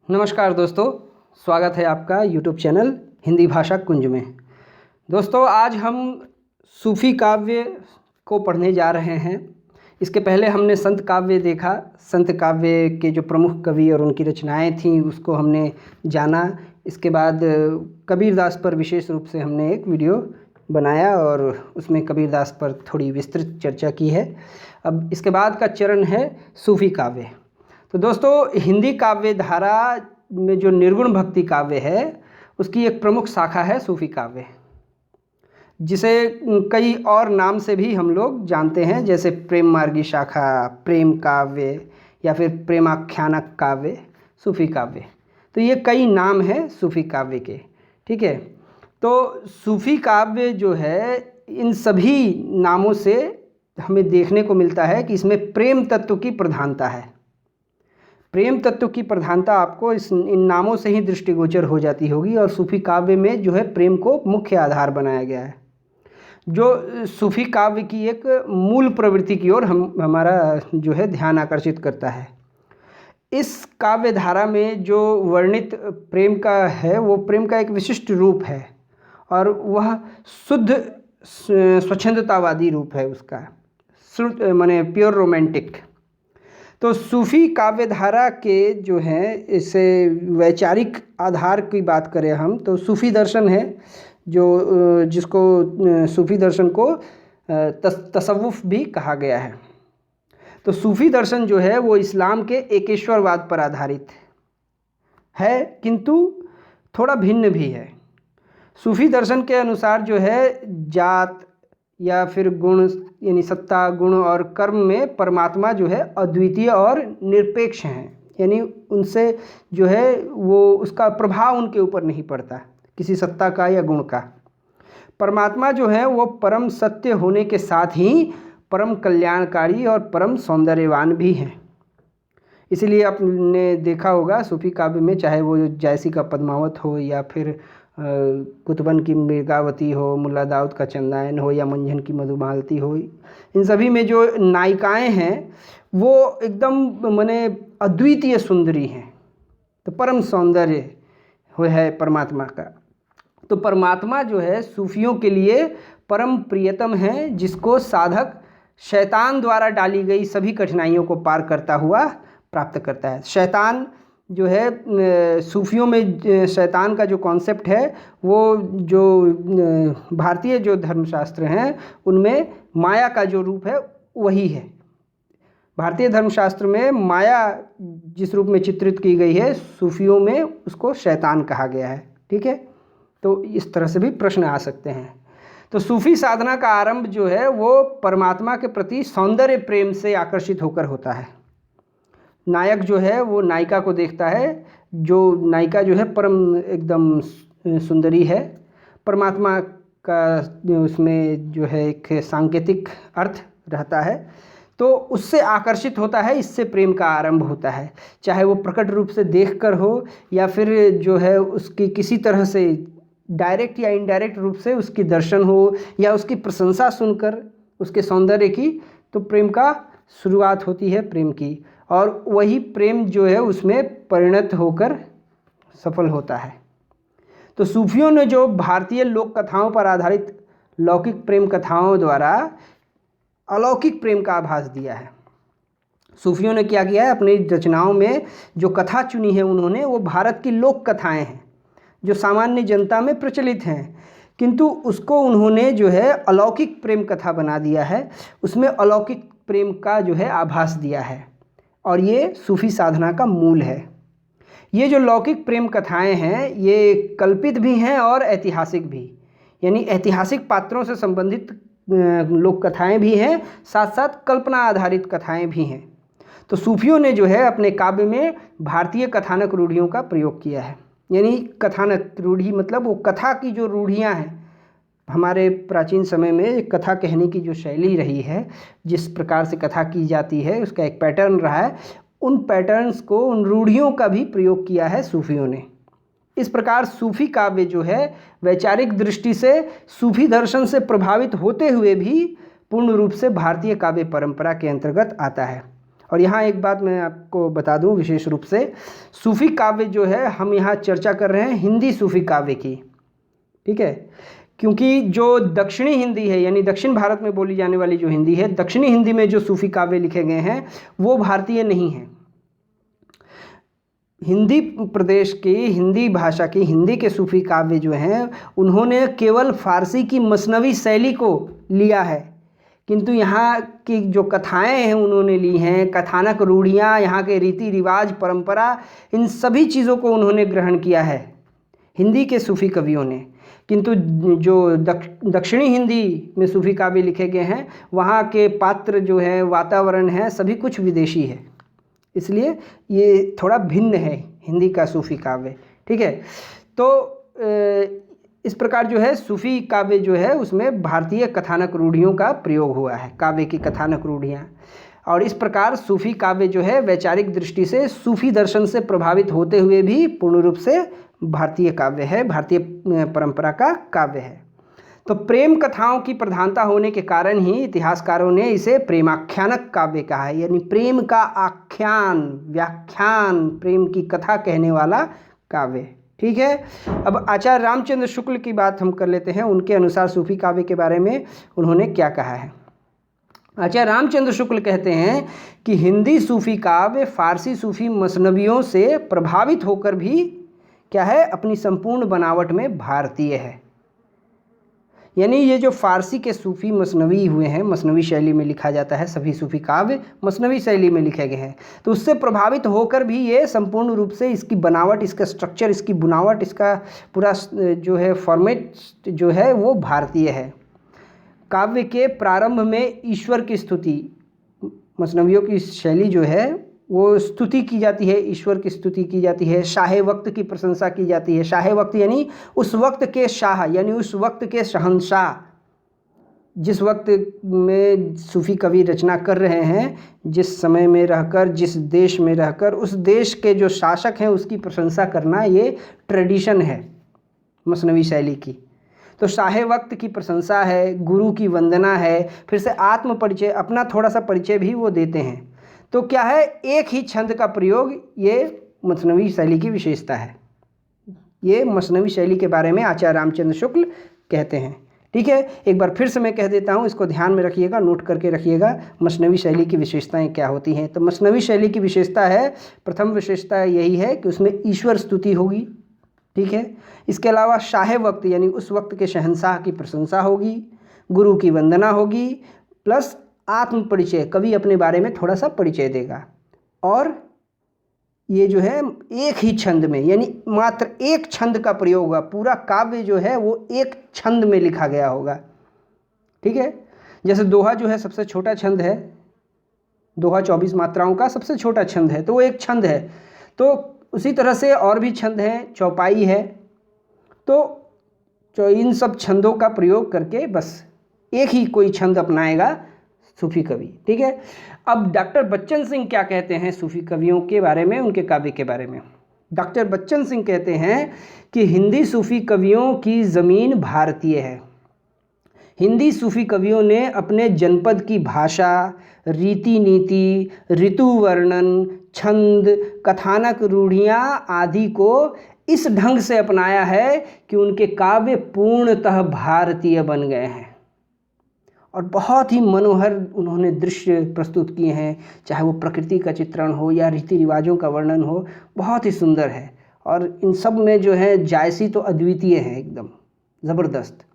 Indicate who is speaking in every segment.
Speaker 1: नमस्कार दोस्तों, स्वागत है आपका YouTube चैनल हिंदी भाषा कुंज में। दोस्तों, आज हम सूफ़ी काव्य को पढ़ने जा रहे हैं। इसके पहले हमने संत काव्य देखा। संत काव्य के जो प्रमुख कवि और उनकी रचनाएं थीं उसको हमने जाना। इसके बाद कबीरदास पर विशेष रूप से हमने एक वीडियो बनाया और उसमें कबीरदास पर थोड़ी विस्तृत चर्चा की है। अब इसके बाद का चरण है सूफ़ी काव्य। तो दोस्तों, हिंदी काव्य धारा में जो निर्गुण भक्ति काव्य है उसकी एक प्रमुख शाखा है सूफ़ी काव्य, जिसे कई और नाम से भी हम लोग जानते हैं, जैसे प्रेम मार्गी शाखा, प्रेम काव्य या फिर प्रेमाख्यानक काव्य, सूफ़ी काव्य। तो ये कई नाम हैं सूफ़ी काव्य के, ठीक है। तो सूफ़ी काव्य जो है, इन सभी नामों से हमें देखने को मिलता है कि इसमें प्रेम तत्व की प्रधानता है। प्रेम तत्व की प्रधानता आपको इन नामों से ही दृष्टिगोचर हो जाती होगी। और सूफ़ी काव्य में जो है प्रेम को मुख्य आधार बनाया गया है, जो सूफ़ी काव्य की एक मूल प्रवृत्ति की ओर हमारा जो है ध्यान आकर्षित करता है। इस काव्य धारा में जो वर्णित प्रेम का है वो प्रेम का एक विशिष्ट रूप है और वह शुद्ध स्वच्छंदतावादी रूप है उसका, शुद्ध माने प्योर रोमांटिक। तो सूफ़ी काव्य धारा के जो हैं, इसे वैचारिक आधार की बात करें हम तो सूफ़ी दर्शन है, जो जिसको सूफ़ी दर्शन को तसव्वुफ़ भी कहा गया है। तो सूफ़ी दर्शन जो है वो इस्लाम के एकेश्वरवाद पर आधारित है, किंतु थोड़ा भिन्न भी है। सूफ़ी दर्शन के अनुसार जो है जात या फिर गुण यानी सत्ता, गुण और कर्म में परमात्मा जो है अद्वितीय और निरपेक्ष हैं, यानी उनसे जो है वो उसका प्रभाव उनके ऊपर नहीं पड़ता, किसी सत्ता का या गुण का। परमात्मा जो है वो परम सत्य होने के साथ ही परम कल्याणकारी और परम सौंदर्यवान भी हैं। इसलिए आपने देखा होगा सूफ़ी काव्य में, चाहे वो जायसी का पद्मावत हो या फिर कुतुबन की मृगावती हो, मुल्ला दाऊद का चंदायन हो या मंझन की मधुमालती हो, इन सभी में जो नायिकाएं हैं वो एकदम माने अद्वितीय सुंदरी हैं। तो परम सौंदर्य है परमात्मा का। तो परमात्मा जो है सूफियों के लिए परम प्रियतम है, जिसको साधक शैतान द्वारा डाली गई सभी कठिनाइयों को पार करता हुआ प्राप्त करता है। शैतान जो है, सूफियों में शैतान का जो कॉन्सेप्ट है वो जो भारतीय जो धर्मशास्त्र हैं उनमें माया का जो रूप है वही है। भारतीय धर्मशास्त्र में माया जिस रूप में चित्रित की गई है, सूफियों में उसको शैतान कहा गया है, ठीक है। तो इस तरह से भी प्रश्न आ सकते हैं। तो सूफ़ी साधना का आरंभ जो है वो परमात्मा के प्रति सौंदर्य प्रेम से आकर्षित होकर होता है। नायक जो है वो नायिका को देखता है, जो नायिका जो है परम एकदम सुंदरी है। परमात्मा का उसमें जो है एक सांकेतिक अर्थ रहता है, तो उससे आकर्षित होता है, इससे प्रेम का आरंभ होता है। चाहे वो प्रकट रूप से देखकर हो या फिर जो है उसकी किसी तरह से डायरेक्ट या इनडायरेक्ट रूप से उसकी दर्शन हो या उसकी प्रशंसा सुनकर उसके सौंदर्य की, तो प्रेम का शुरुआत होती है प्रेम की। और वही प्रेम जो है उसमें परिणत होकर सफल होता है। तो सूफियों ने जो भारतीय लोक कथाओं पर आधारित लौकिक प्रेम कथाओं द्वारा अलौकिक प्रेम का आभास दिया है। सूफियों ने क्या किया है, अपनी रचनाओं में जो कथा चुनी है उन्होंने, वो भारत की लोक कथाएं हैं जो सामान्य जनता में प्रचलित हैं, किंतु उसको उन्होंने जो है अलौकिक प्रेम कथा बना दिया है, उसमें अलौकिक प्रेम का जो है आभास दिया है। और ये सूफ़ी साधना का मूल है। ये जो लौकिक प्रेम कथाएं हैं ये कल्पित भी हैं और ऐतिहासिक भी, यानी ऐतिहासिक पात्रों से संबंधित लोक कथाएं भी हैं, साथ साथ कल्पना आधारित कथाएं भी हैं। तो सूफियों ने जो है अपने काव्य में भारतीय कथानक रूढ़ियों का प्रयोग किया है। यानी कथानक रूढ़ी मतलब वो कथा की जो रूढ़ियाँ हैं, हमारे प्राचीन समय में कथा कहने की जो शैली रही है, जिस प्रकार से कथा की जाती है उसका एक पैटर्न रहा है, उन पैटर्न्स को, उन रूढ़ियों का भी प्रयोग किया है सूफियों ने। इस प्रकार सूफी काव्य जो है वैचारिक दृष्टि से सूफी दर्शन से प्रभावित होते हुए भी पूर्ण रूप से भारतीय काव्य परंपरा के अंतर्गत आता है। और यहाँ एक बात मैं आपको बता दूँ विशेष रूप से, सूफ़ी काव्य जो है हम यहाँ चर्चा कर रहे हैं हिंदी सूफ़ी काव्य की, ठीक है, क्योंकि जो दक्षिणी हिंदी है यानी दक्षिण भारत में बोली जाने वाली जो हिंदी है, दक्षिणी हिंदी में जो सूफ़ी काव्य लिखे गए हैं वो भारतीय नहीं हैं। हिंदी प्रदेश की हिंदी भाषा की हिंदी के सूफ़ी काव्य जो हैं उन्होंने केवल फ़ारसी की मसनवी शैली को लिया है, किंतु यहाँ की जो कथाएं हैं उन्होंने ली हैं, कथानक रूढ़ियाँ, यहाँ के रीति रिवाज, परंपरा, इन सभी चीज़ों को उन्होंने ग्रहण किया है हिंदी के सूफ़ी कवियों ने। किंतु जो दक्षिणी हिंदी में सूफ़ी काव्य लिखे गए हैं वहाँ के पात्र जो है, वातावरण है, सभी कुछ विदेशी है, इसलिए ये थोड़ा भिन्न है हिंदी का सूफ़ी काव्य, ठीक है। तो इस प्रकार जो है सूफ़ी काव्य जो है उसमें भारतीय कथानक रूढ़ियों का प्रयोग हुआ है, काव्य की कथानक रूढ़ियाँ, और इस प्रकार सूफ़ी काव्य जो है वैचारिक दृष्टि से सूफ़ी दर्शन से प्रभावित होते हुए भी पूर्ण रूप से भारतीय काव्य है, भारतीय परंपरा का काव्य है। तो प्रेम कथाओं की प्रधानता होने के कारण ही इतिहासकारों ने इसे प्रेमाख्यानक काव्य कहा है, यानी प्रेम का आख्यान, व्याख्यान, प्रेम की कथा कहने वाला काव्य, ठीक है। अब आचार्य रामचंद्र शुक्ल की बात हम कर लेते हैं, उनके अनुसार सूफ़ी काव्य के बारे में उन्होंने क्या कहा है। आचार्य रामचंद्र शुक्ल कहते हैं कि हिंदी सूफ़ी काव्य फ़ारसी सूफ़ी मसनवियों से प्रभावित होकर भी क्या है, अपनी संपूर्ण बनावट में भारतीय है। यानी ये जो फ़ारसी के सूफ़ी मसनवी हुए हैं, मसनवी शैली में लिखा जाता है, सभी सूफ़ी काव्य मसनवी शैली में लिखे गए हैं, तो उससे प्रभावित होकर भी ये संपूर्ण रूप से इसकी बनावट, इसका स्ट्रक्चर, इसकी बुनावट, इसका पूरा जो है फॉर्मेट जो है वो भारतीय है। काव्य के प्रारंभ में ईश्वर की स्तुति, मसनवियों की शैली जो है वो स्तुति की जाती है, ईश्वर की स्तुति की जाती है, शाह वक्त की प्रशंसा की जाती है। शाह वक्त यानी उस वक्त के शाह, यानी उस वक्त के शहंशाह, जिस वक्त में सूफ़ी कवि रचना कर रहे हैं, जिस समय में रहकर, जिस देश में रहकर, उस देश के जो शासक हैं उसकी प्रशंसा करना ये ट्रेडिशन है मसनवी शैली की। तो शाह वक्त की प्रशंसा है, गुरु की वंदना है, फिर से आत्म परिचय, अपना थोड़ा सा परिचय भी वो देते हैं। तो क्या है, एक ही छंद का प्रयोग, ये मसनवी शैली की विशेषता है। ये मसनवी शैली के बारे में आचार्य रामचंद्र शुक्ल कहते हैं, ठीक है। एक बार फिर से मैं कह देता हूँ, इसको ध्यान में रखिएगा, नोट करके रखिएगा, मसनवी शैली की विशेषताएं क्या होती हैं। तो मसनवी शैली की विशेषता है, प्रथम विशेषता यही है कि उसमें ईश्वर स्तुति होगी, ठीक है। इसके अलावा शाह वक्त यानी उस वक्त के शहंशाह की प्रशंसा होगी, गुरु की वंदना होगी, प्लस आत्म परिचय, कवि अपने बारे में थोड़ा सा परिचय देगा, और ये जो है एक ही छंद में, यानी मात्र एक छंद का प्रयोग होगा। पूरा काव्य जो है वो एक छंद में लिखा गया होगा, ठीक है। जैसे दोहा जो है सबसे छोटा छंद है, दोहा 24 मात्राओं का सबसे छोटा छंद है, तो वो एक छंद है। तो उसी तरह से और भी छंद हैं, चौपाई है, तो इन सब छंदों का प्रयोग करके बस एक ही कोई छंद अपनाएगा सूफ़ी कवि, ठीक है। अब डॉक्टर बच्चन सिंह क्या कहते हैं सूफ़ी कवियों के बारे में, उनके काव्य के बारे में। डॉक्टर बच्चन सिंह कहते हैं कि हिंदी सूफ़ी कवियों की ज़मीन भारतीय है। हिंदी सूफ़ी कवियों ने अपने जनपद की भाषा, रीति नीति, ऋतु वर्णन, छंद, कथानक रूढ़ियाँ आदि को इस ढंग से अपनाया है कि उनके काव्य पूर्णतः भारतीय बन गए हैं, और बहुत ही मनोहर उन्होंने दृश्य प्रस्तुत किए हैं, चाहे वो प्रकृति का चित्रण हो या रीति रिवाजों का वर्णन हो, बहुत ही सुंदर है। और इन सब में जो है जायसी तो अद्वितीय है, एकदम ज़बरदस्त।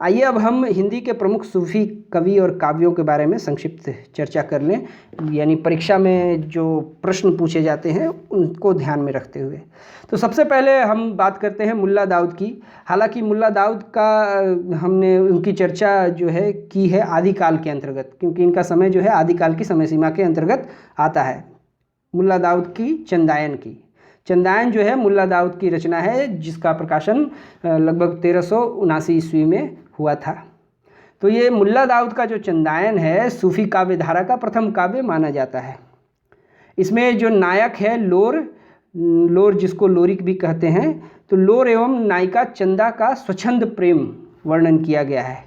Speaker 1: आइए अब हम हिंदी के प्रमुख सूफ़ी कवि और काव्यों के बारे में संक्षिप्त चर्चा कर लें, यानी परीक्षा में जो प्रश्न पूछे जाते हैं उनको ध्यान में रखते हुए। तो सबसे पहले हम बात करते हैं मुल्ला दाऊद की। हालांकि मुल्ला दाऊद का हमने उनकी चर्चा जो है की है आदिकाल के अंतर्गत, क्योंकि इनका समय जो है आदिकाल की समय सीमा के अंतर्गत आता है। मुल्ला दाऊद की चंदायन की, चंदायन जो है मुल्ला दाऊद की रचना है, जिसका प्रकाशन लगभग 1379 ईस्वी में हुआ था। तो ये मुल्ला दाऊद का जो चंदायन है सूफ़ी काव्य धारा का प्रथम काव्य माना जाता है। इसमें जो नायक है लोर जिसको लोरिक भी कहते हैं, तो लोर एवं नायिका चंदा का स्वच्छंद प्रेम वर्णन किया गया है।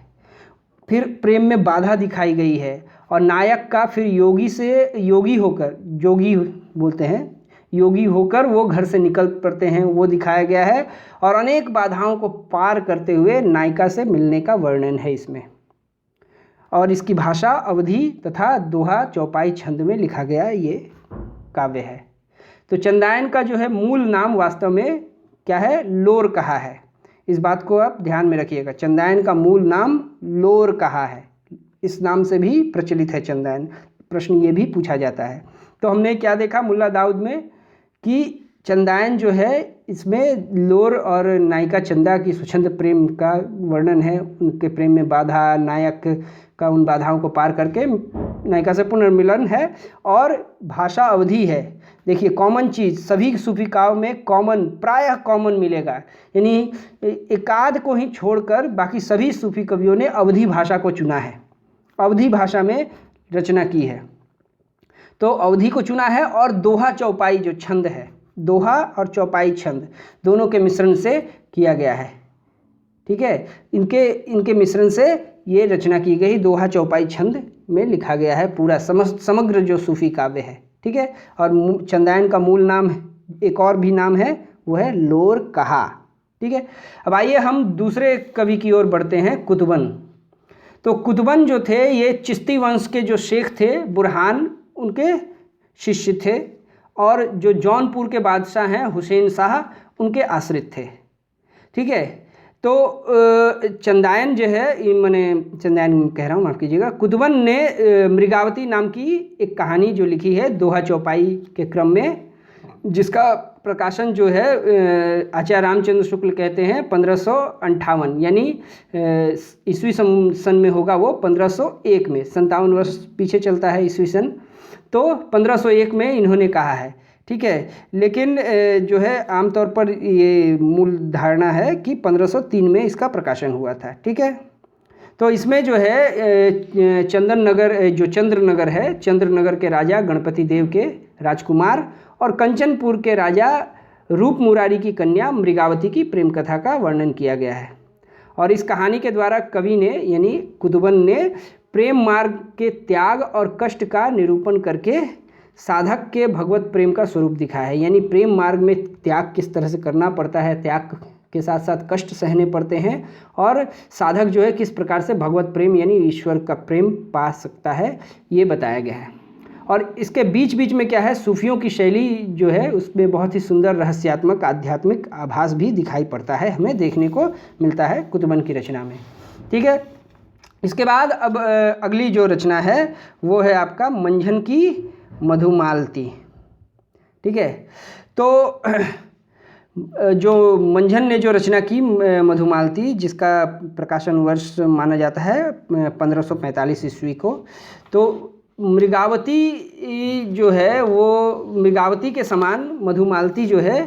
Speaker 1: फिर प्रेम में बाधा दिखाई गई है, और नायक का फिर योगी से योगी होकर, जोगी बोलते हैं, योगी होकर वो घर से निकल पड़ते हैं, वो दिखाया गया है। और अनेक बाधाओं को पार करते हुए नायिका से मिलने का वर्णन है इसमें। और इसकी भाषा अवधी तथा दोहा चौपाई छंद में लिखा गया ये काव्य है। तो चंदायन का जो है मूल नाम वास्तव में क्या है, लोर कहा है। इस बात को आप ध्यान में रखिएगा, चंदायन का मूल नाम लोर कहा है, इस नाम से भी प्रचलित है चंदायन। प्रश्न ये भी पूछा जाता है। तो हमने क्या देखा मुल्ला दाऊद में कि चंदायन जो है इसमें लोर और नायिका चंदा की स्वच्छंद प्रेम का वर्णन है, उनके प्रेम में बाधा, नायक का उन बाधाओं को पार करके नायिका से पुनर्मिलन है। और भाषा अवधि है। देखिए कॉमन चीज़ सभी सूफी काव्य में कॉमन, प्रायः कॉमन मिलेगा, यानी एकाध को ही छोड़कर बाकी सभी सूफी कवियों ने अवधि भाषा को चुना है, अवधि भाषा में रचना की है। तो अवधि को चुना है। और दोहा चौपाई जो छंद है, दोहा और चौपाई छंद दोनों के मिश्रण से किया गया है। ठीक है, इनके मिश्रण से ये रचना की गई, दोहा चौपाई छंद में लिखा गया है पूरा समग्र जो सूफी काव्य है। ठीक है, और चंदायन का मूल नाम एक और भी नाम है, वो है लोर कहा। ठीक है, अब आइए हम दूसरे कवि की ओर बढ़ते हैं, कुतुबन। तो कुतुबन जो थे ये चिश्ती वंश के जो शेख थे, बुरहान उनके शिष्य थे, और जो जौनपुर के बादशाह हैं हुसैन शाह उनके आश्रित थे। ठीक है, तो चंदायन जो है, मैंने चंदायन कह रहा हूँ, माफ़ कीजिएगा, कुतुबन ने मृगावती नाम की एक कहानी जो लिखी है दोहा चौपाई के क्रम में, जिसका प्रकाशन जो है आचार्य रामचंद्र शुक्ल कहते हैं 1558, यानी ईस्वी सन में होगा वो 1501 में, 57 वर्ष पीछे चलता है ईस्वी सन, तो 1501 में इन्होंने कहा है। ठीक है, लेकिन जो है आमतौर पर ये मूल धारणा है कि 1503 में इसका प्रकाशन हुआ था। ठीक है, तो इसमें जो है चंद्रनगर है, चंद्रनगर के राजा गणपति देव के राजकुमार और कंचनपुर के राजा रूप मुरारी की कन्या मृगावती की प्रेम कथा का वर्णन किया गया है। और इस कहानी के द्वारा कवि ने यानी कुतुबन ने प्रेम मार्ग के त्याग और कष्ट का निरूपण करके साधक के भगवत प्रेम का स्वरूप दिखाया है। यानी प्रेम मार्ग में त्याग किस तरह से करना पड़ता है, त्याग के साथ साथ कष्ट सहने पड़ते हैं, और साधक जो है किस प्रकार से भगवत प्रेम यानी ईश्वर का प्रेम पा सकता है, ये बताया गया है। और इसके बीच बीच में क्या है, सूफियों की शैली जो है उसमें बहुत ही सुंदर रहस्यात्मक आध्यात्मिक आभास भी दिखाई पड़ता है, हमें देखने को मिलता है कुतुबन की रचना में। ठीक है, इसके बाद अब अगली जो रचना है वो है आपका मंझन की मधुमालती। ठीक है, तो जो मंझन ने जो रचना की मधुमालती, जिसका प्रकाशन वर्ष माना जाता है 1545 ईस्वी को, तो मृगावती जो है वो मृगावती के समान मधुमालती जो है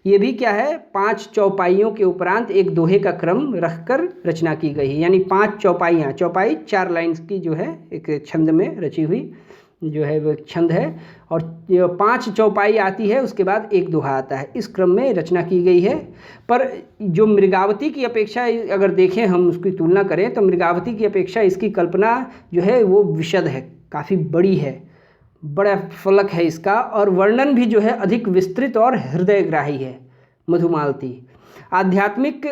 Speaker 1: ये भी क्या है, 5 चौपाइयों के उपरांत एक दोहे का क्रम रखकर रचना की गई है। यानी 5 चौपाइयाँ, चौपाई 4 लाइन्स की जो है एक छंद में रची हुई जो है वो छंद है, और 5 चौपाई आती है, उसके बाद एक दोहा आता है, इस क्रम में रचना की गई है। पर जो मृगावती की अपेक्षा अगर देखें, हम उसकी तुलना करें, तो मृगावती की अपेक्षा इसकी कल्पना जो है वो विशद है, काफ़ी बड़ी है, बड़ा फलक है इसका, और वर्णन भी जो है अधिक विस्तृत और हृदयग्राही है। मधुमालती आध्यात्मिक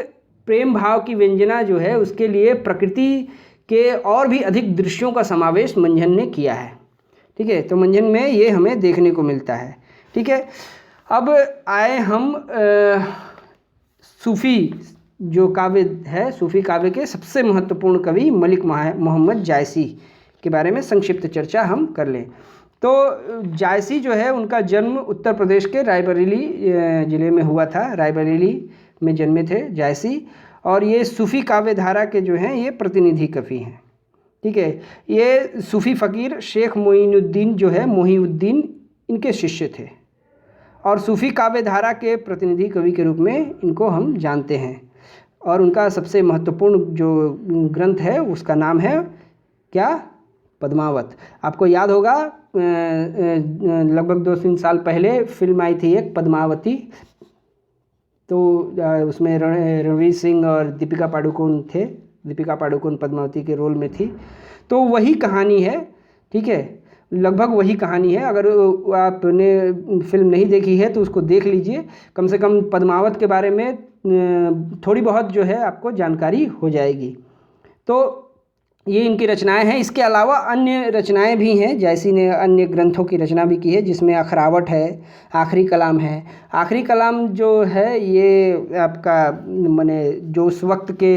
Speaker 1: प्रेम भाव की व्यंजना जो है उसके लिए प्रकृति के और भी अधिक दृश्यों का समावेश मंझन ने किया है। ठीक है, तो मंझन में ये हमें देखने को मिलता है। ठीक है, अब आए हम सूफ़ी जो काव्य है, सूफ़ी काव्य के सबसे महत्वपूर्ण कवि मलिक मोहम्मद जायसी के बारे में संक्षिप्त चर्चा हम कर लें। तो जायसी जो है उनका जन्म उत्तर प्रदेश के रायबरेली ज़िले में हुआ था, रायबरेली में जन्मे थे जायसी, और ये सूफ़ी काव्य धारा के जो हैं ये प्रतिनिधि कवि हैं। ठीक है, ये सूफ़ी फ़कीर शेख मोइनुद्दीन जो है, मोहिउद्दीन, इनके शिष्य थे, और सूफ़ी काव्य धारा के प्रतिनिधि कवि के रूप में इनको हम जानते हैं। और उनका सबसे महत्वपूर्ण जो ग्रंथ है उसका नाम है क्या, पद्मावत। आपको याद होगा लगभग 2-3 साल पहले फिल्म आई थी एक पद्मावती, तो उसमें रणवीर सिंह और दीपिका पादुकोण थे, दीपिका पादुकोण पद्मावती के रोल में थी, तो वही कहानी है। ठीक है, लगभग वही कहानी है। अगर आपने फिल्म नहीं देखी है तो उसको देख लीजिए, कम से कम पद्मावत के बारे में थोड़ी बहुत जो है आपको जानकारी हो जाएगी। तो ये इनकी रचनाएं हैं। इसके अलावा अन्य रचनाएं भी हैं, जायसी ने अन्य ग्रंथों की रचना भी की है, जिसमें अखरावट है, आखिरी कलाम है। आखिरी कलाम जो है ये आपका माने जो उस वक्त के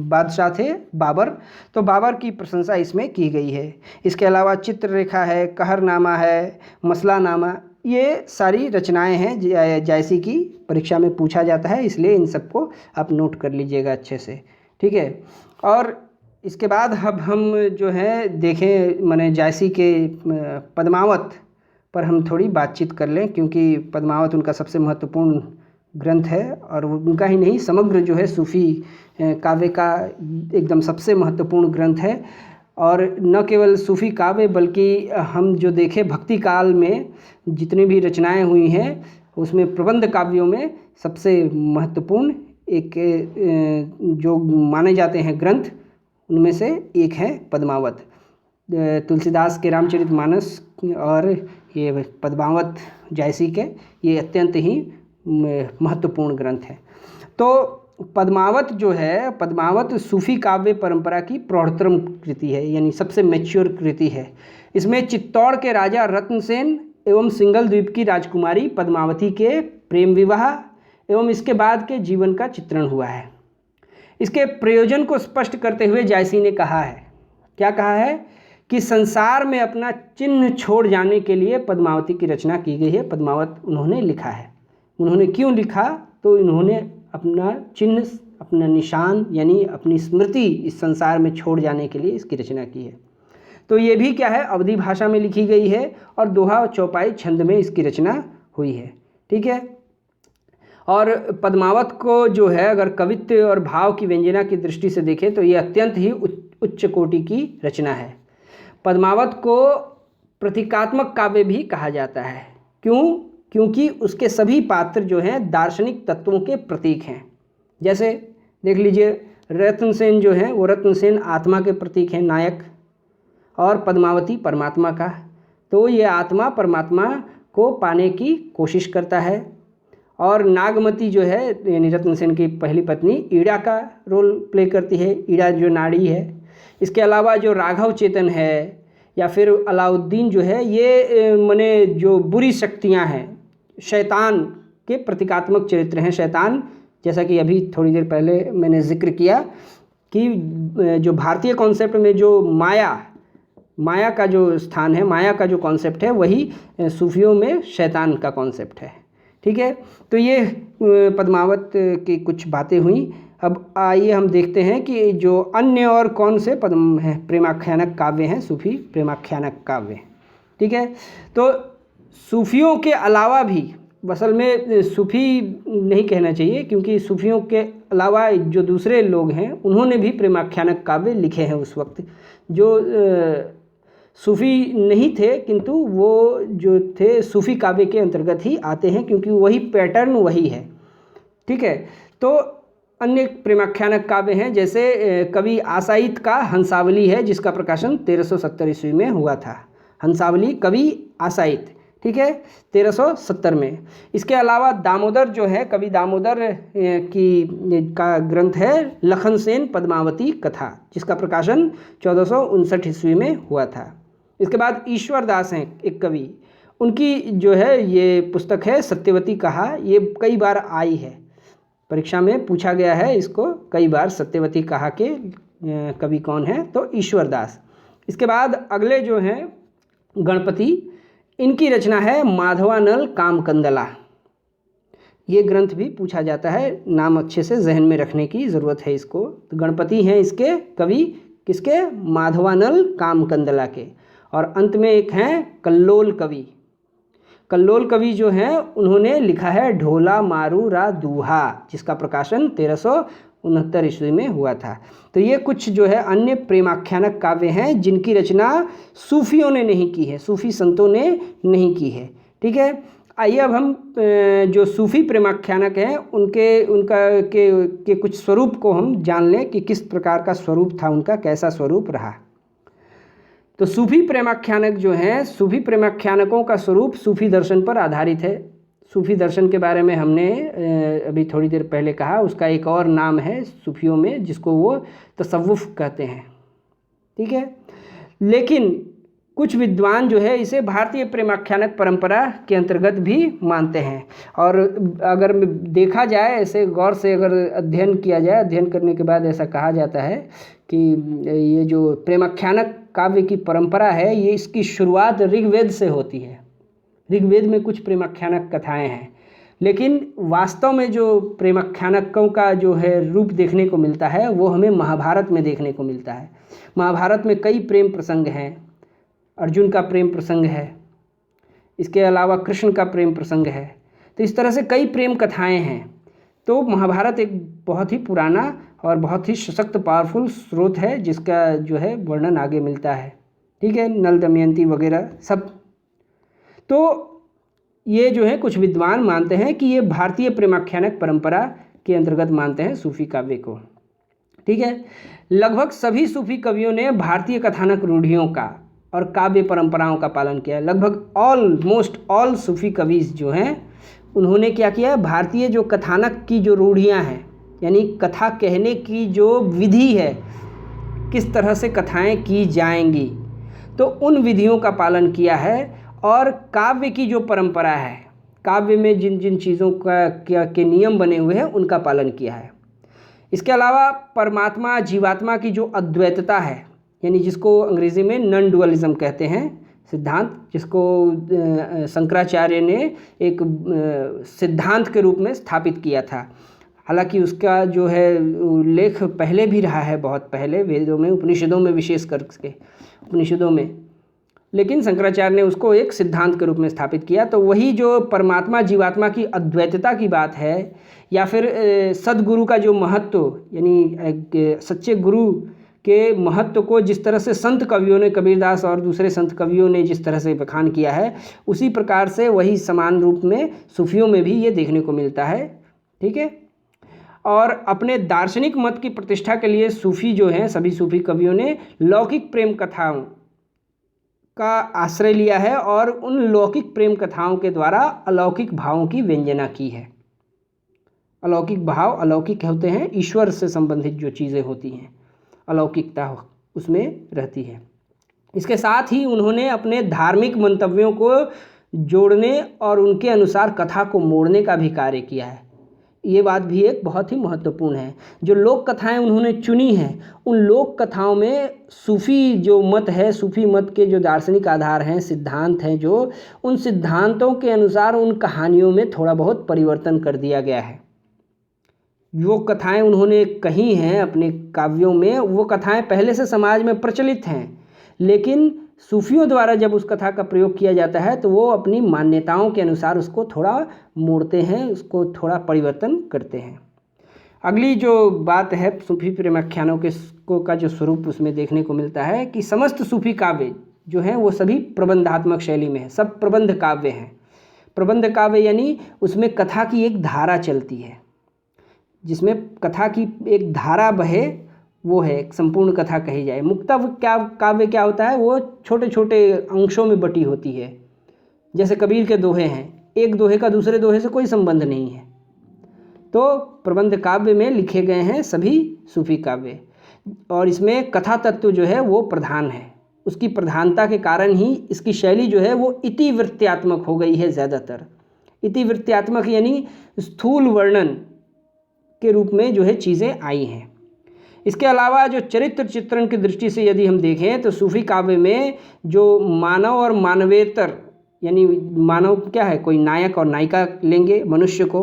Speaker 1: बादशाह थे बाबर, तो बाबर की प्रशंसा इसमें की गई है। इसके अलावा चित्ररेखा है, कहरनामा है, मसलानामा, ये सारी रचनाएं हैं जायसी की। परीक्षा में पूछा जाता है, इसलिए इन सबको आप नोट कर लीजिएगा अच्छे से, ठीक है। और इसके बाद अब हम जो है देखें माने जायसी के पद्मावत पर हम थोड़ी बातचीत कर लें, क्योंकि पद्मावत उनका सबसे महत्वपूर्ण ग्रंथ है और उनका ही नहीं समग्र जो है सूफ़ी काव्य का एकदम सबसे महत्वपूर्ण ग्रंथ है। और न केवल सूफ़ी काव्य बल्कि हम जो देखें भक्ति काल में जितनी भी रचनाएं हुई हैं उसमें प्रबंध काव्यों में सबसे महत्वपूर्ण एक जो माने जाते हैं ग्रंथ, उनमें से एक है पद्मावत। तुलसीदास के रामचरितमानस और ये पद्मावत जायसी के ये अत्यंत ही महत्वपूर्ण ग्रंथ है। तो पद्मावत जो है, पद्मावत सूफी काव्य परंपरा की प्रौढ़तम कृति है, यानी सबसे मैच्योर कृति है। इसमें चित्तौड़ के राजा रत्नसेन एवं सिंगल द्वीप की राजकुमारी पद्मावती के प्रेम विवाह एवं इसके बाद के जीवन का चित्रण हुआ है। इसके प्रयोजन को स्पष्ट करते हुए जायसी ने कहा है, क्या कहा है कि संसार में अपना चिन्ह छोड़ जाने के लिए पद्मावती की रचना की गई है। पद्मावत उन्होंने लिखा है। उन्होंने क्यों लिखा, तो इन्होंने अपना चिन्ह, अपना निशान यानी अपनी स्मृति इस संसार में छोड़ जाने के लिए इसकी रचना की है। तो ये भी क्या है, अवधी भाषा में लिखी गई है और दोहा और चौपाई छंद में इसकी रचना हुई है, ठीक है। और पद्मावत को जो है अगर कवित्व और भाव की व्यंजना की दृष्टि से देखें तो ये अत्यंत ही उच्च कोटि की रचना है। पद्मावत को प्रतीकात्मक काव्य भी कहा जाता है। क्यों? क्योंकि उसके सभी पात्र जो हैं दार्शनिक तत्वों के प्रतीक हैं। जैसे देख लीजिए, रत्नसेन जो है वो रत्नसेन आत्मा के प्रतीक हैं, नायक, और पद्मावती परमात्मा का। तो ये आत्मा परमात्मा को पाने की कोशिश करता है। और नागमती जो है यानी रत्नसेन की पहली पत्नी ईड़ा का रोल प्ले करती है, ईड़ा जो नाड़ी है। इसके अलावा जो राघव चेतन है या फिर अलाउद्दीन जो है, ये माने जो बुरी शक्तियां हैं, शैतान के प्रतीकात्मक चरित्र हैं। शैतान, जैसा कि अभी थोड़ी देर पहले मैंने जिक्र किया कि जो भारतीय कॉन्सेप्ट में जो माया का जो स्थान है, माया का जो कॉन्सेप्ट है, वही सूफियों में शैतान का कॉन्सेप्ट है, ठीक है। तो ये पद्मावत की कुछ बातें हुई। अब आइए हम देखते हैं कि जो अन्य और कौन से पद्म हैं प्रेमाख्यानक काव्य हैं, सूफी प्रेमाख्यानक काव्य, ठीक है। तो सूफियों के अलावा भी, असल में सूफी नहीं कहना चाहिए, क्योंकि सूफियों के अलावा जो दूसरे लोग हैं उन्होंने भी प्रेमाख्यानक काव्य लिखे हैं उस वक्त, जो सूफ़ी नहीं थे, किंतु वो जो थे सूफ़ी काव्य के अंतर्गत ही आते हैं, क्योंकि वही पैटर्न वही है, ठीक है। तो अन्य प्रेमाख्यानक काव्य हैं, जैसे कवि आसाइत का हंसावली है, जिसका प्रकाशन 1370 ईस्वी में हुआ था। हंसावली कवि आसाइत, ठीक है, 1370 में। इसके अलावा दामोदर जो है, कवि दामोदर का ग्रंथ है लखनसेन पद्मावती कथा, जिसका प्रकाशन 1459 ईस्वी में हुआ था। इसके बाद ईश्वर दास हैं एक कवि, उनकी जो है ये पुस्तक है सत्यवती कहा। ये कई बार आई है, परीक्षा में पूछा गया है इसको कई बार, सत्यवती कहा के कवि कौन है, तो ईश्वर दास। इसके बाद अगले जो हैं गणपति, इनकी रचना है माधवानल कामकंदला। ये ग्रंथ भी पूछा जाता है, नाम अच्छे से जहन में रखने की ज़रूरत है इसको। तो गणपति हैं इसके कवि, किसके? माधवानल कामकंदला के। और अंत में एक हैं कल्लोल कवि। कल्लोल कवि जो हैं उन्होंने लिखा है ढोला मारू रा दूहा, जिसका प्रकाशन 1369 ईस्वी में हुआ था। तो ये कुछ जो है अन्य प्रेमाख्यानक काव्य हैं जिनकी रचना सूफियों ने नहीं की है, सूफी संतों ने नहीं की है, ठीक है। आइए अब हम जो सूफी प्रेमाख्यानक हैं उनके कुछ स्वरूप को हम जान लें कि किस प्रकार का स्वरूप था उनका, कैसा स्वरूप रहा। तो सूफी प्रेमाख्यानक जो हैं, सूफी प्रेमाख्यानकों का स्वरूप सूफी दर्शन पर आधारित है। सूफी दर्शन के बारे में हमने अभी थोड़ी देर पहले कहा, उसका एक और नाम है सूफियों में जिसको वो तसव्वुफ़ कहते हैं, ठीक है। लेकिन कुछ विद्वान जो है इसे भारतीय प्रेमाख्यानक परंपरा के अंतर्गत भी मानते हैं। और अगर देखा जाए, ऐसे गौर से अगर अध्ययन किया जाए, अध्ययन करने के बाद ऐसा कहा जाता है कि ये जो प्रेमाख्यानक काव्य की परंपरा है, ये इसकी शुरुआत ऋग्वेद से होती है। ऋग्वेद में कुछ प्रेमाख्यानक कथाएं हैं, लेकिन वास्तव में जो प्रेमाख्यानकों का जो है रूप देखने को मिलता है वो हमें महाभारत में देखने को मिलता है। महाभारत में कई प्रेम प्रसंग हैं। अर्जुन का प्रेम प्रसंग है, इसके अलावा कृष्ण का प्रेम प्रसंग है। तो इस तरह से कई प्रेम कथाएं हैं। तो महाभारत एक बहुत ही पुराना और बहुत ही सशक्त पावरफुल स्रोत है जिसका जो है वर्णन आगे मिलता है, ठीक है, नल दमयंती वगैरह सब। तो ये जो है कुछ विद्वान मानते हैं कि ये भारतीय प्रेमाख्यानक परंपरा के अंतर्गत मानते हैं सूफी काव्य को, ठीक है। लगभग सभी सूफी कवियों ने भारतीय कथानक रूढ़ियों का और काव्य परंपराओं का पालन किया है। लगभग ऑलमोस्ट ऑल सूफी कविज जो हैं उन्होंने क्या किया है, भारतीय जो कथानक की जो रूढ़ियाँ हैं, यानी कथा कहने की जो विधि है, किस तरह से कथाएं की जाएंगी, तो उन विधियों का पालन किया है। और काव्य की जो परंपरा है, काव्य में जिन जिन चीज़ों के नियम बने हुए हैं उनका पालन किया है। इसके अलावा परमात्मा जीवात्मा की जो अद्वैतता है, यानी जिसको अंग्रेज़ी में नॉन डुअलिज्म कहते हैं सिद्धांत, जिसको शंकराचार्य ने एक सिद्धांत के रूप में स्थापित किया था। हालांकि उसका जो है उल्लेख पहले भी रहा है, बहुत पहले वेदों में, उपनिषदों में, विशेष करके उपनिषदों में, लेकिन शंकराचार्य ने उसको एक सिद्धांत के रूप में स्थापित किया। तो वही जो परमात्मा जीवात्मा की अद्वैतता की बात है, या फिर सद्गुरु का जो महत्व, यानी सच्चे गुरु के महत्व को जिस तरह से संत कवियों ने, कबीरदास और दूसरे संत कवियों ने जिस तरह से बखान किया है, उसी प्रकार से वही समान रूप में सूफियों में भी ये देखने को मिलता है, ठीक है। और अपने दार्शनिक मत की प्रतिष्ठा के लिए सूफी जो हैं, सभी सूफी कवियों ने लौकिक प्रेम कथाओं का आश्रय लिया है और उन लौकिक प्रेम कथाओं के द्वारा अलौकिक भावों की व्यंजना की है। अलौकिक भाव, अलौकिक होते हैं ईश्वर से संबंधित जो चीज़ें होती हैं, अलौकिकता उसमें रहती है। इसके साथ ही उन्होंने अपने धार्मिक मंतव्यों को जोड़ने और उनके अनुसार कथा को मोड़ने का भी कार्य किया है। ये बात भी एक बहुत ही महत्वपूर्ण है। जो लोक कथाएं उन्होंने चुनी हैं, उन लोक कथाओं में सूफी जो मत है, सूफी मत के जो दार्शनिक आधार हैं, सिद्धांत हैं, जो उन सिद्धांतों के अनुसार उन कहानियों में थोड़ा बहुत परिवर्तन कर दिया गया है। जो कथाएं उन्होंने कही हैं अपने काव्यों में, वो कथाएं पहले से समाज में प्रचलित हैं, लेकिन सूफियों द्वारा जब उस कथा का प्रयोग किया जाता है तो वो अपनी मान्यताओं के अनुसार उसको थोड़ा मोड़ते हैं, उसको थोड़ा परिवर्तन करते हैं। अगली जो बात है सूफी प्रेमाख्यानों का जो स्वरूप उसमें देखने को मिलता है कि समस्त सूफी काव्य जो हैं वो सभी प्रबंधात्मक शैली में है, सब प्रबंध काव्य हैं। प्रबंध काव्य यानी उसमें कथा की एक धारा चलती है, जिसमें कथा की एक धारा बहे, वो है एक संपूर्ण कथा कही जाए। मुक्तव काव्य क्या होता है, वो छोटे छोटे अंशों में बटी होती है। जैसे कबीर के दोहे हैं, एक दोहे का दूसरे दोहे से कोई संबंध नहीं है। तो प्रबंध काव्य में लिखे गए हैं सभी सूफी काव्य, और इसमें कथा तत्व जो है वो प्रधान है। उसकी प्रधानता के कारण ही इसकी शैली जो है वो इतिवृत्त्यात्मक हो गई है ज़्यादातर। इतिवृत्त्यात्मक यानी स्थूल वर्णन के रूप में जो है चीज़ें आई हैं। इसके अलावा जो चरित्र चित्रण की दृष्टि से यदि हम देखें तो सूफी काव्य में जो मानव और मानवेतर, यानी मानव क्या है, कोई नायक और नायिका लेंगे मनुष्य को,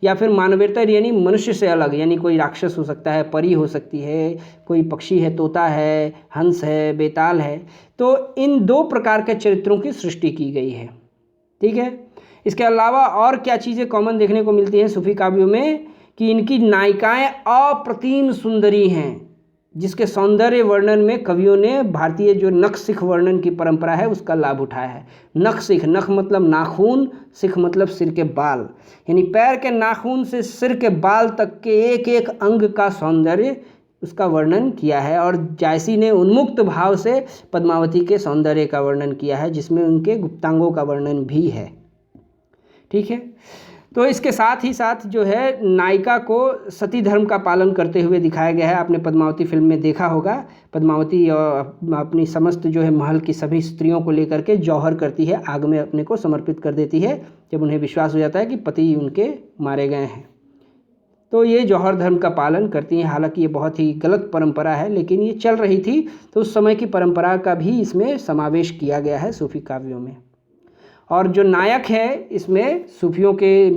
Speaker 1: या फिर मानवेतर यानी मनुष्य से अलग, यानी कोई राक्षस हो सकता है, परी हो सकती है, कोई पक्षी है, तोता है, हंस है, बेताल है। तो इन दो प्रकार के चरित्रों की सृष्टि की गई है, ठीक है। इसके अलावा और क्या चीज़ें कॉमन देखने को मिलती हैं सूफी काव्यों में कि इनकी नायिकाएं अप्रतिम सुंदरी हैं, जिसके सौंदर्य वर्णन में कवियों ने भारतीय जो नख सिख वर्णन की परंपरा है उसका लाभ उठाया है। नख सिख, नख मतलब नाखून, सिख मतलब सिर के बाल, यानी पैर के नाखून से सिर के बाल तक के एक एक अंग का सौंदर्य उसका वर्णन किया है। और जायसी ने उन्मुक्त भाव से पद्मावती के सौंदर्य का वर्णन किया है, जिसमें उनके गुप्तांगों का वर्णन भी है। ठीक है, तो इसके साथ ही साथ जो है नायिका को सती धर्म का पालन करते हुए दिखाया गया है। आपने पद्मावती फिल्म में देखा होगा, पद्मावती अपनी समस्त जो है महल की सभी स्त्रियों को लेकर के जौहर करती है, आग में अपने को समर्पित कर देती है जब उन्हें विश्वास हो जाता है कि पति उनके मारे गए हैं। तो ये जौहर धर्म का पालन करती हैं। हालांकि ये बहुत ही गलत परंपरा है, लेकिन ये चल रही थी तो उस समय की परंपरा का भी इसमें समावेश किया गया है सूफी काव्यों में। और जो नायक है इसमें सूफियों के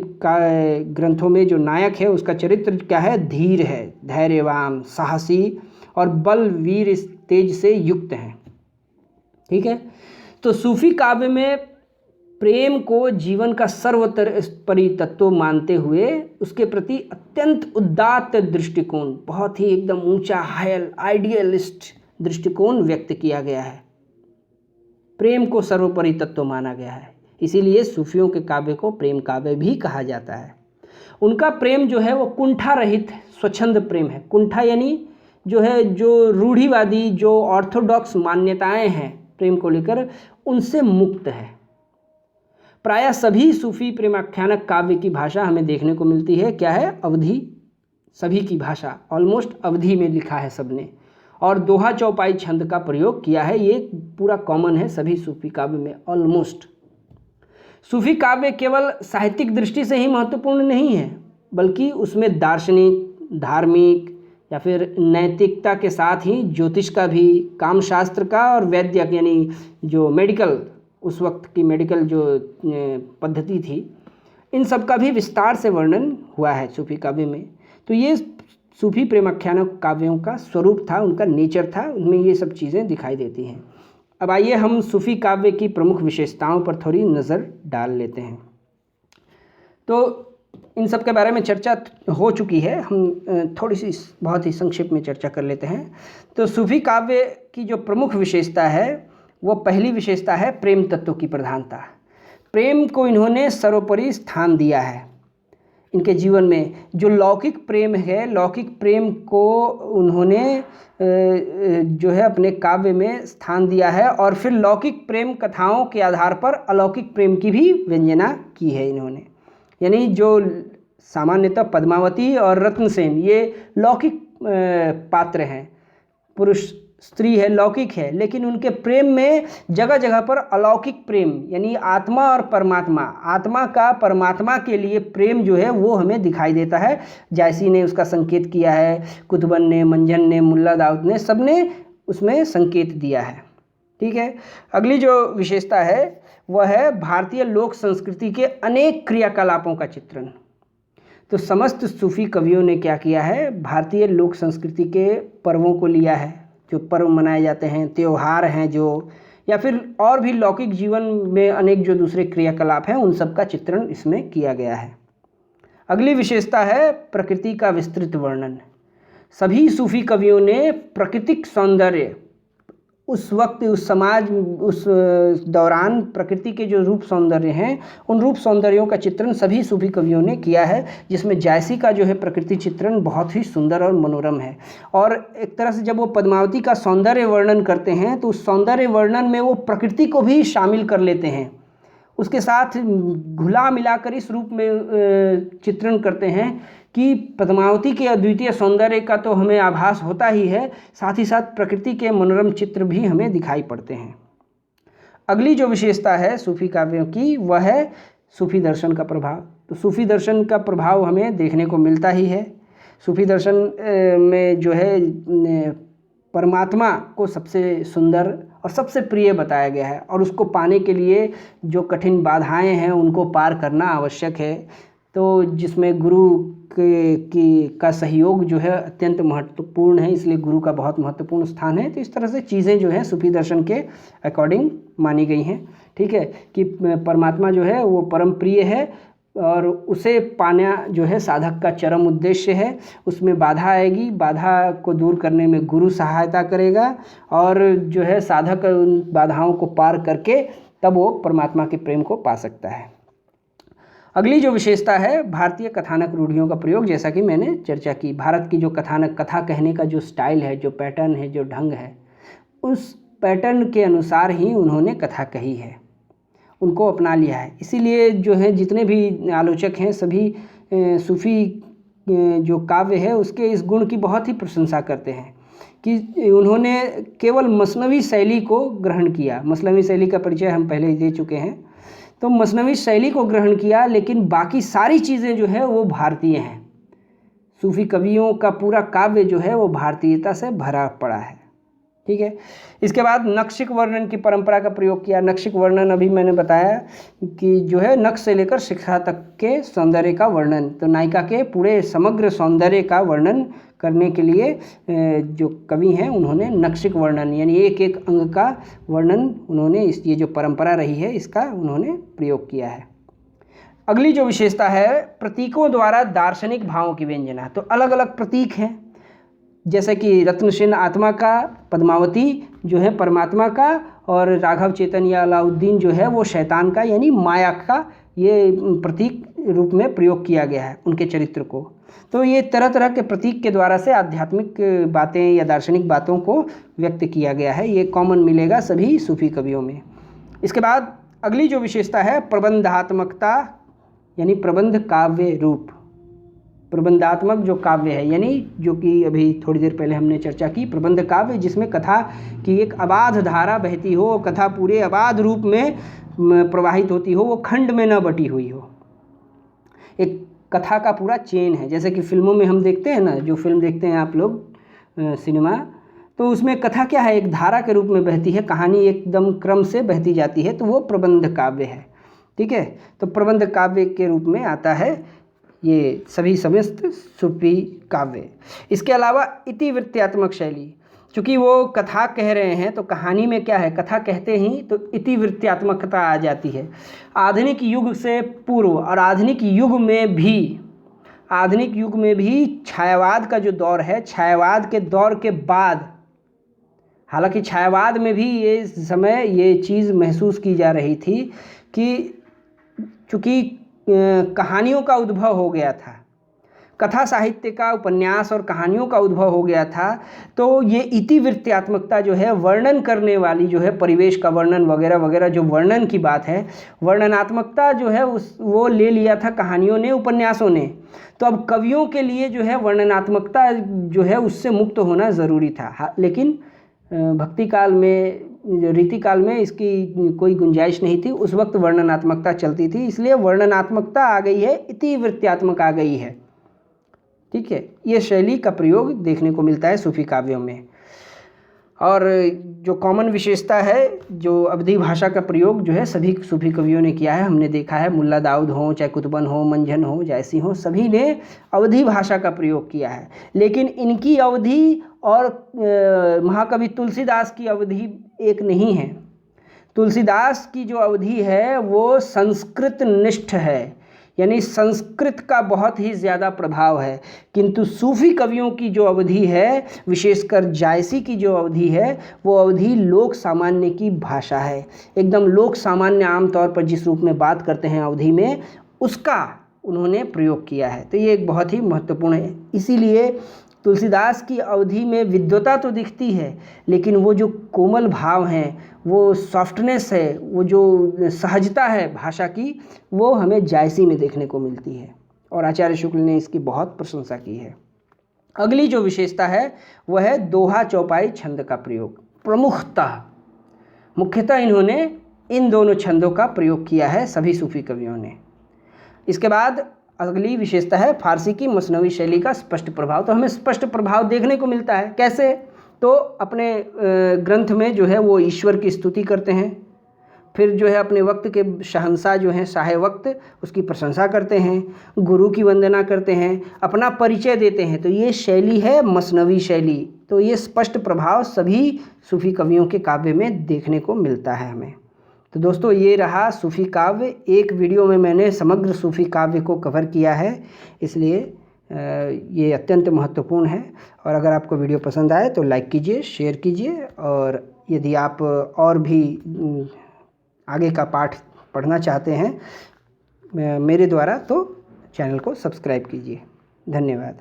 Speaker 1: ग्रंथों में जो नायक है उसका चरित्र क्या है, धीर है, धैर्यवान, साहसी और बल वीर तेज से युक्त है। ठीक है, तो सूफी काव्य में प्रेम को जीवन का सर्वोपरि तत्व मानते हुए उसके प्रति अत्यंत उदात्त दृष्टिकोण, बहुत ही एकदम ऊंचा हायल आइडियलिस्ट दृष्टिकोण व्यक्त किया गया है। प्रेम को सर्वोपरि तत्व माना गया है, इसीलिए सूफियों के काव्य को प्रेम काव्य भी कहा जाता है। उनका प्रेम जो है वो कुंठा रहित स्वच्छंद प्रेम है। कुंठा यानी जो है जो रूढ़िवादी जो ऑर्थोडॉक्स मान्यताएं हैं प्रेम को लेकर, उनसे मुक्त है। प्रायः सभी सूफी प्रेमाख्यानक काव्य की भाषा हमें देखने को मिलती है क्या है, अवधी। सभी की भाषा ऑलमोस्ट अवधी में लिखा है सबने, और दोहा चौपाई छंद का प्रयोग किया है। ये पूरा कॉमन है सभी सूफी काव्य में ऑलमोस्ट। सूफी काव्य केवल साहित्यिक दृष्टि से ही महत्वपूर्ण नहीं है, बल्कि उसमें दार्शनिक, धार्मिक या फिर नैतिकता के साथ ही ज्योतिष का भी, कामशास्त्र का और वैद्यक यानी जो मेडिकल, उस वक्त की मेडिकल जो पद्धति थी, इन सब का भी विस्तार से वर्णन हुआ है सूफी काव्य में। तो ये सूफी प्रेमाख्यानक काव्यों का स्वरूप था, उनका नेचर था, उनमें ये सब चीज़ें दिखाई देती हैं। अब आइए हम सूफी काव्य की प्रमुख विशेषताओं पर थोड़ी नज़र डाल लेते हैं। तो इन सब के बारे में चर्चा हो चुकी है, हम थोड़ी सी बहुत ही संक्षिप्त में चर्चा कर लेते हैं। तो सूफी काव्य की जो प्रमुख विशेषता है वो पहली विशेषता है प्रेम तत्व की प्रधानता। प्रेम को इन्होंने सर्वोपरि स्थान दिया है इनके जीवन में। जो लौकिक प्रेम है, लौकिक प्रेम को उन्होंने जो है अपने काव्य में स्थान दिया है, और फिर लौकिक प्रेम कथाओं के आधार पर अलौकिक प्रेम की भी व्यंजना की है इन्होंने। यानी जो सामान्यतः पद्मावती और रत्नसेन ये लौकिक पात्र हैं, पुरुष स्त्री है, लौकिक है, लेकिन उनके प्रेम में जगह जगह पर अलौकिक प्रेम यानी आत्मा और परमात्मा, आत्मा का परमात्मा के लिए प्रेम जो है वो हमें दिखाई देता है। जायसी ने उसका संकेत किया है, कुतुबन ने, मंजन ने, मुल्ला दाऊद ने, सब ने उसमें संकेत दिया है। ठीक है, अगली जो विशेषता है वह है भारतीय लोक संस्कृति के अनेक क्रियाकलापों का चित्रण। तो समस्त सूफी कवियों ने क्या किया है, भारतीय लोक संस्कृति के पर्वों को लिया है, जो पर्व मनाए जाते हैं, त्योहार हैं जो, या फिर और भी लौकिक जीवन में अनेक जो दूसरे क्रियाकलाप हैं, उन सब का चित्रण इसमें किया गया है। अगली विशेषता है प्रकृति का विस्तृत वर्णन। सभी सूफी कवियों ने प्राकृतिक सौंदर्य, उस वक्त, उस समाज, उस दौरान प्रकृति के जो रूप सौंदर्य हैं, उन रूप सौंदर्यों का चित्रण सभी सूफी कवियों ने किया है, जिसमें जायसी का जो है प्रकृति चित्रण बहुत ही सुंदर और मनोरम है। और एक तरह से जब वो पद्मावती का सौंदर्य वर्णन करते हैं तो उस सौंदर्य वर्णन में वो प्रकृति को भी शामिल कर लेते हैं, उसके साथ घुला मिलाकर इस रूप में चित्रण करते हैं कि पद्मावती के अद्वितीय सौंदर्य का तो हमें आभास होता ही है, साथ ही साथ प्रकृति के मनोरम चित्र भी हमें दिखाई पड़ते हैं। अगली जो विशेषता है सूफी काव्यों की वह है सूफी दर्शन का प्रभाव। तो सूफी दर्शन का प्रभाव हमें देखने को मिलता ही है। सूफी दर्शन में जो है परमात्मा को सबसे सुंदर और सबसे प्रिय बताया गया है, और उसको पाने के लिए जो कठिन बाधाएं हैं उनको पार करना आवश्यक है। तो जिसमें गुरु का सहयोग जो है अत्यंत महत्वपूर्ण है, इसलिए गुरु का बहुत महत्वपूर्ण स्थान है। तो इस तरह से चीज़ें जो हैं सूफी दर्शन के अकॉर्डिंग मानी गई हैं। ठीक है, कि परमात्मा जो है वो परम प्रिय है और उसे पाना जो है साधक का चरम उद्देश्य है। उसमें बाधा आएगी, बाधा को दूर करने में गुरु सहायता करेगा, और जो है साधक उन बाधाओं को पार करके तब वो परमात्मा के प्रेम को पा सकता है। अगली जो विशेषता है भारतीय कथानक रूढ़ियों का प्रयोग, जैसा कि मैंने चर्चा की, भारत की जो कथानक कथा कहने का जो स्टाइल है, जो पैटर्न है, जो ढंग है, उस पैटर्न के अनुसार ही उन्होंने कथा कही है, उनको अपना लिया है। इसीलिए जो है जितने भी आलोचक हैं सभी सूफ़ी जो काव्य है उसके इस गुण की बहुत ही प्रशंसा करते हैं कि उन्होंने केवल मसनवी शैली को ग्रहण किया। मसनवी शैली का परिचय हम पहले ही दे चुके हैं। तो मसनवी शैली को ग्रहण किया, लेकिन बाकी सारी चीज़ें जो है वो भारतीय हैं। सूफ़ी कवियों का पूरा काव्य जो है वो भारतीयता से भरा पड़ा है। ठीक है। इसके बाद नक्शिक वर्णन की परंपरा का प्रयोग किया। नक्शिक वर्णन अभी मैंने बताया कि जो है नक्श से लेकर शिखा तक के सौंदर्य का वर्णन, तो नायिका के पूरे समग्र सौंदर्य का वर्णन करने के लिए जो कवि हैं उन्होंने नक्शिक वर्णन यानी एक एक अंग का वर्णन उन्होंने ये जो परंपरा रही है इसका उन्होंने प्रयोग किया है। अगली जो विशेषता है प्रतीकों द्वारा दार्शनिक भावों की व्यंजना। तो अलग अलग प्रतीक हैं, जैसे कि रत्नसेन आत्मा का, पद्मावती जो है परमात्मा का, और राघव चेतन या अलाउद्दीन जो है वो शैतान का यानी माया का, ये प्रतीक रूप में प्रयोग किया गया है उनके चरित्र को। तो ये तरह तरह के प्रतीक के द्वारा से आध्यात्मिक बातें या दार्शनिक बातों को व्यक्त किया गया है। ये कॉमन मिलेगा सभी सूफी कवियों में। इसके बाद अगली जो विशेषता है प्रबंधात्मकता यानी प्रबंध काव्य रूप। प्रबंधात्मक जो काव्य है यानी जो कि अभी थोड़ी देर पहले हमने चर्चा की, प्रबंध काव्य जिसमें कथा की एक अबाध धारा बहती हो, कथा पूरे अबाध रूप में प्रवाहित होती हो, वो खंड में न बटी हुई हो, एक कथा का पूरा चेन है। जैसे कि फिल्मों में हम देखते हैं ना, जो फिल्म देखते हैं आप लोग सिनेमा, तो उसमें कथा क्या है, एक धारा के रूप में बहती है, कहानी एकदम क्रम से बहती जाती है, तो वो प्रबंध काव्य है। ठीक है। तो प्रबंध काव्य के रूप में आता है ये सभी समस्त सूफी काव्य। इसके अलावा इतिवृत्त्यात्मक शैली, चूँकि वो कथा कह रहे हैं तो कहानी में क्या है, कथा कहते ही तो इतिवृत्त्यात्मकता आ जाती है। आधुनिक युग से पूर्व और आधुनिक युग में भी छायावाद का जो दौर है, छायावाद के दौर के बाद, हालांकि छायावाद में भी ये समय ये चीज़ महसूस की जा रही थी कि चूँकि कहानियों का उद्भव हो गया था, कथा साहित्य का, उपन्यास और कहानियों का उद्भव हो गया था, तो ये इतिवृत्त्यात्मकता जो है, वर्णन करने वाली जो है, परिवेश का वर्णन वगैरह वगैरह जो वर्णन की बात है, वर्णनात्मकता जो है वो ले लिया था कहानियों ने, उपन्यासों ने। तो अब कवियों के लिए जो है वर्णनात्मकता जो है उससे मुक्त होना ज़रूरी था। लेकिन भक्ति काल में, रीति काल में इसकी कोई गुंजाइश नहीं थी, उस वक्त वर्णनात्मकता चलती थी, इसलिए वर्णनात्मकता आ गई है, इतिवृत्त्यात्मक आ गई है। ठीक है। ये शैली का प्रयोग देखने को मिलता है सूफी काव्यों में। और जो कॉमन विशेषता है, जो अवधी भाषा का प्रयोग जो है सभी सूफी कवियों ने किया है। हमने देखा है मुल्ला दाऊद हो, चाहे कुतुबन हो, मंझन हो, जायसी हो, सभी ने अवधी भाषा का प्रयोग किया है। लेकिन इनकी अवधि और महाकवि तुलसीदास की अवधि एक नहीं है। तुलसीदास की जो अवधि है वो संस्कृत निष्ठ है, यानी संस्कृत का बहुत ही ज़्यादा प्रभाव है। किंतु सूफी कवियों की जो अवधि है, विशेषकर जायसी की जो अवधि है, वो अवधि लोक सामान्य की भाषा है। एकदम लोक सामान्य आमतौर पर जिस रूप में बात करते हैं अवधि में, उसका उन्होंने प्रयोग किया है। तो ये एक बहुत ही महत्वपूर्ण है। इसीलिए तुलसीदास की अवधि में विद्वता तो दिखती है, लेकिन वो जो कोमल भाव हैं, वो सॉफ्टनेस है, वो जो सहजता है भाषा की, वो हमें जायसी में देखने को मिलती है। और आचार्य शुक्ल ने इसकी बहुत प्रशंसा की है। अगली जो विशेषता है वह है दोहा चौपाई छंद का प्रयोग। मुख्यतः इन्होंने इन दोनों छंदों का प्रयोग किया है सभी सूफी कवियों ने। इसके बाद अगली विशेषता है फारसी की मसनवी शैली का स्पष्ट प्रभाव। तो हमें स्पष्ट प्रभाव देखने को मिलता है। कैसे? तो अपने ग्रंथ में जो है वो ईश्वर की स्तुति करते हैं, फिर जो है अपने वक्त के शहंशाह जो हैं, शाह वक्त, उसकी प्रशंसा करते हैं, गुरु की वंदना करते हैं, अपना परिचय देते हैं। तो ये शैली है मसनवी शैली। तो ये स्पष्ट प्रभाव सभी सूफी कवियों के काव्य में देखने को मिलता है हमें। तो दोस्तों, ये रहा सूफी काव्य। एक वीडियो में मैंने समग्र सूफी काव्य को कवर किया है, इसलिए ये अत्यंत महत्वपूर्ण है। और अगर आपको वीडियो पसंद आए तो लाइक कीजिए, शेयर कीजिए, और यदि आप और भी आगे का पाठ पढ़ना चाहते हैं मेरे द्वारा तो चैनल को सब्सक्राइब कीजिए। धन्यवाद।